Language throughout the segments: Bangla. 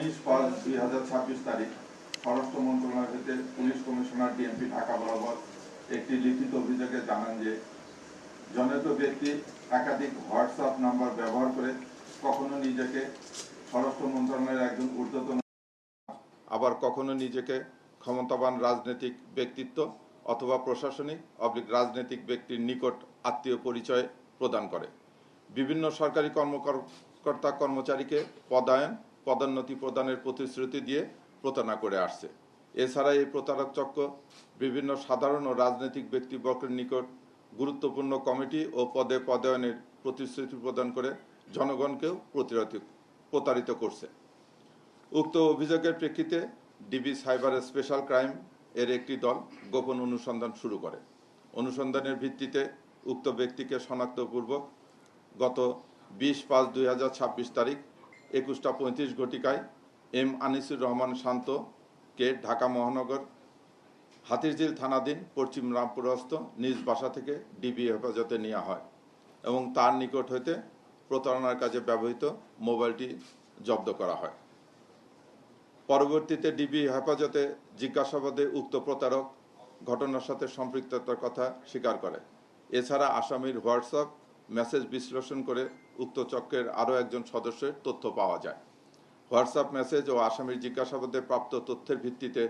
19/5/2026 তারিখ স্বরাষ্ট্র মন্ত্রণালয় হতে পুলিশ কমিশনার ডিএমপি ঢাকা বরাবর একটি লিখিত অভিযোগে জানান যে জনিত ব্যক্তি একাধিক হোয়াটসঅ্যাপ নাম্বার ব্যবহার করে কখনো নিজেকে স্বরাষ্ট্র মন্ত্রণালয়ের একজন ঊর্ধ্বতন, আবার কখনো নিজেকে ক্ষমতাবান রাজনৈতিক ব্যক্তিত্ব অথবা প্রশাসনিক রাজনৈতিক ব্যক্তির নিকট আত্মীয় পরিচয় প্রদান করে। বিভিন্ন সরকারি কর্মকর্তা কর্মচারীকে পদোন্নতি প্রদানের প্রতিশ্রুতি দিয়ে প্রতারণা করে আসছে। এছাড়া এই প্রতারক চক্র বিভিন্ন সাধারণ ও রাজনৈতিক ব্যক্তিবর্গের নিকট গুরুত্বপূর্ণ কমিটি ও পদে পদায়নের প্রতিশ্রুতি প্রদান করে জনগণকেও প্রতারিত করছে। উক্ত অভিযোগের প্রেক্ষিতে ডিবি সাইবার স্পেশাল ক্রাইম এর একটি দল গোপন অনুসন্ধান শুরু করে। অনুসন্ধানের ভিত্তিতে উক্ত ব্যক্তিকে শনাক্তপূর্বক গত 20/5/2026 তারিখ 21টা 35 ঘটিকায় এম আনিসুর রহমান শান্তকে ঢাকা মহানগর হাতিরঝিল থানাধীন পশ্চিম রামপুরস্থ নিজ বাসা থেকে ডিবি হেফাজতে নেওয়া হয় এবং তার নিকট হইতে প্রতারণার কাজে ব্যবহৃত মোবাইলটি জব্দ করা হয়। পরবর্তীতে ডিবি হেফাজতে জিজ্ঞাসাবাদে উক্ত প্রতারক ঘটনার সাথে সম্পৃক্ততার কথা স্বীকার করে। এছাড়া আসামির হোয়াটসঅ্যাপ মেসেজ বিশ্লেষণ করে উক্ত চক্রের আরও একজন সদস্যের তথ্য পাওয়া যায়। হোয়াটসঅ্যাপ মেসেজ ও আসামির জিজ্ঞাসাবাদে প্রাপ্ত তথ্যের ভিত্তিতে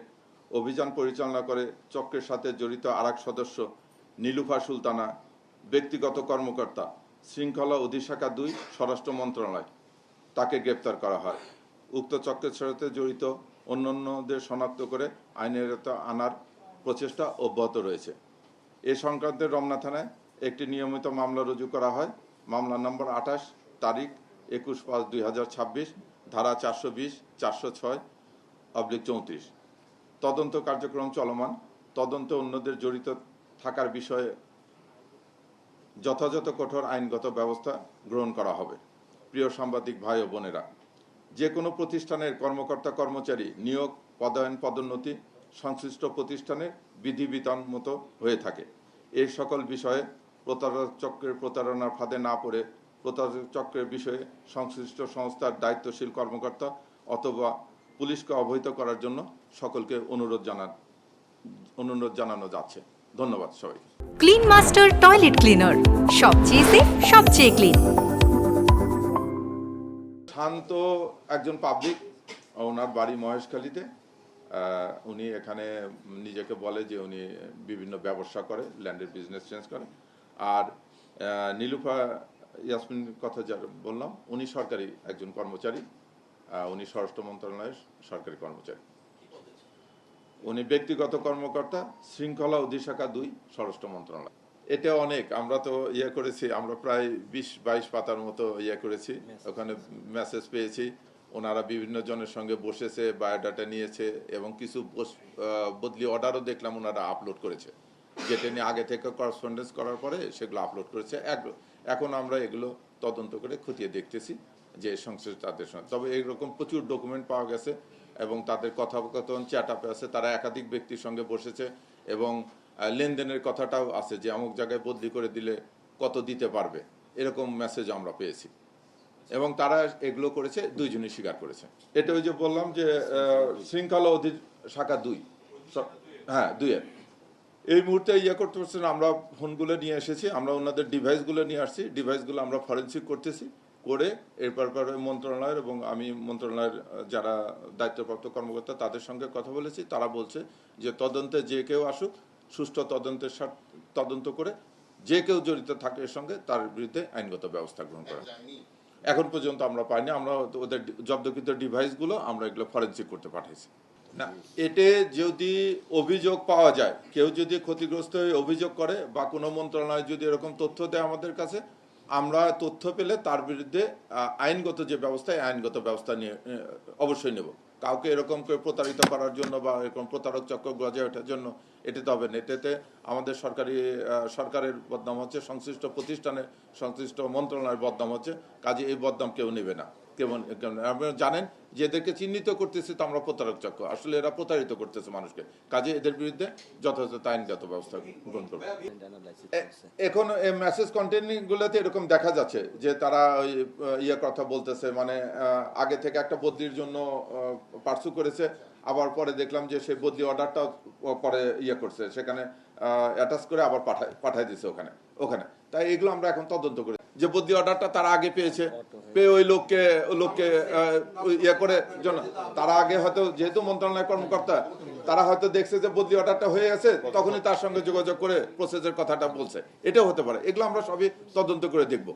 অভিযান পরিচালনা করে চক্রের সাথে জড়িত আরেক সদস্য নীলুফা সুলতানা, ব্যক্তিগত কর্মকর্তা, শৃঙ্খলা অধিশাখা 2, স্বরাষ্ট্র মন্ত্রণালয়, তাকে গ্রেপ্তার করা হয়। উক্ত চক্রের সাথে জড়িত অন্যান্যদের শনাক্ত করে আইনের আওতায় আনার প্রচেষ্টা অব্যাহত রয়েছে। এ সংক্রান্তে রমনা থানায় একটি নিয়মিত মামলা রুজু করা হয়। মামলা নম্বর 28 তারিখ 21/5/2026, ধারা 420, 406/34। তদন্ত কার্যক্রম চলমান। তদন্তে অন্যদের জড়িত থাকার বিষয়ে যথাযথ কঠোর আইনগত ব্যবস্থা গ্রহণ করা হবে। প্রিয় সাংবাদিক ভাই ও বোনেরা, যে কোনো প্রতিষ্ঠানের কর্মকর্তা কর্মচারী নিয়োগ, পদোন্নতি সংশ্লিষ্ট প্রতিষ্ঠানের বিধিবিধান মতো হয়ে থাকে। এই সকল বিষয়ে প্রতারক চক্রের প্রতারণার ফাঁদে না পড়ে প্রতারক চক্রের বিষয়ে সংশ্লিষ্ট সংস্থার দায়িত্বশীল কর্মকর্তা অথবা পুলিশকে অবহিত করার জন্য সকলকে অনুরোধ জানানো যাচ্ছে। ধন্যবাদ সবাইকে। ক্লিন মাস্টার টয়লেট ক্লিনার, সবচেয়ে সেফ, সবচেয়ে ক্লিন। শান্ত একজন পাবলিক, ওনার বাড়ি মহেশখালীতে। উনি এখানে নিজেকে বলে যে উনি বিভিন্ন ব্যবসা করে, ল্যান্ডের বিজনেস চেঞ্জ করে। আর নীলুফা ইয়াসমিনের কথা যা বললাম, উনি সরকারি একজন কর্মচারী, উনি স্বরাষ্ট্র মন্ত্রণালয়ের সরকারি কর্মচারী। উনি ব্যক্তিগত কর্মকর্তা, শৃঙ্খলা অধিশাখা 2, স্বরাষ্ট্র মন্ত্রণালয়। এটা অনেক, আমরা তো করেছি, আমরা প্রায় 20-22 পাতার মতো করেছি। ওখানে মেসেজ পেয়েছি, ওনারা বিভিন্ন জনের সঙ্গে বসেছে, বায়োডাটা নিয়েছে এবং কিছু বদলি অর্ডারও দেখলাম ওনারা আপলোড করেছে, যেটা নিয়ে আগে থেকে করেসপন্ডেন্স করার পরে সেগুলো আপলোড করেছে। এখন আমরা এগুলো তদন্ত করে খতিয়ে দেখতেছি যে সংশ্লিষ্ট তাদের সঙ্গে। তবে এইরকম প্রচুর ডকুমেন্ট পাওয়া গেছে এবং তাদের কথোপকথন চ্যাট আপে আছে, তারা একাধিক ব্যক্তির সঙ্গে বসেছে এবং লেনদেনের কথাটাও আছে যে অমুক জায়গায় বদলি করে দিলে কত দিতে পারবে, এরকম মেসেজ আমরা পেয়েছি এবং তারা এগুলো করেছে, দুইজনই স্বীকার করেছে। এটা ওই যে বললাম যে শৃঙ্খলা অধিশাখা 2, হ্যাঁ 2-এর এই মুহূর্তে করতে পারছেন। আমরা ফোনগুলো নিয়ে এসেছি, আমরা ওনাদের ডিভাইসগুলো নিয়ে আসছি, ডিভাইসগুলো আমরা ফরেন্সিক করতেছি, করে এরপর মন্ত্রণালয়ের এবং আমি মন্ত্রণালয়ের যারা দায়িত্বপ্রাপ্ত কর্মকর্তা তাদের সঙ্গে কথা বলেছি। তারা বলছে যে তদন্তে যে কেউ আসুক, সুষ্ঠু তদন্ত করে যে কেউ জড়িত থাকে এর সঙ্গে তার বিরুদ্ধে আইনগত ব্যবস্থা গ্রহণ করা। এখন পর্যন্ত আমরা পাইনি। আমরা ওদের জব্দকৃত ডিভাইসগুলো আমরা এগুলো ফরেন্সিক করতে পাঠাইছি। না, এতে যদি অভিযোগ পাওয়া যায়, কেউ যদি ক্ষতিগ্রস্ত হয়ে অভিযোগ করে বা কোনো মন্ত্রণালয় যদি এরকম তথ্য দেয় আমাদের কাছে, আমরা তথ্য পেলে তার বিরুদ্ধে আইনগত যে ব্যবস্থা, আইনগত ব্যবস্থা নিয়ে অবশ্যই নেব। কাউকে এরকম করে প্রতারিত করার জন্য বা এরকম প্রতারক চক্র গজায় ওঠার জন্য এটাতে হবে না। এটাতে আমাদের সরকারের বদনাম হচ্ছে, সংশ্লিষ্ট প্রতিষ্ঠানের সংশ্লিষ্ট মন্ত্রণালয়ের বদনাম হচ্ছে, কাজে এই বদনাম কেউ নেবে না। আপনারা জানেন যে এদেরকে চিহ্নিত করতেছে তো আমরা প্রতারক চক্র, আসলে এরা প্রতারিত করতেছে মানুষকে, কাজে এদের বিরুদ্ধে যথাযথ আইনগত ব্যবস্থা গ্রহণ করবে। এখন এই মেসেজ কন্টেন্ট গুলোতে এরকম দেখা যাচ্ছে যে তারা ওই ইয়ে কথা বলতেছে, মানে আগে থেকে একটা বদলির জন্য পার্সু করেছে, আবার পরে দেখলাম যে সেই বদলি অর্ডারটা পরে ইয়ে করছে, সেখানে অ্যাটাচ করে আবার পাঠায় দিছে ওখানে। তাই এগুলো আমরা এখন তদন্ত করি যে বদলি অর্ডারটা তারা আগে পেয়ে ওই লোককে ইয়ে করে জন্য তারা আগে হয়তো, যেহেতু মন্ত্রণালয়ের কর্মকর্তা, তারা হয়তো দেখছে যে বদলি অর্ডারটা হয়ে গেছে, তখনই তার সঙ্গে যোগাযোগ করে প্রসেসের কথাটা বলছে, এটাও হতে পারে। এগুলো আমরা সবই তদন্ত করে দেখবো।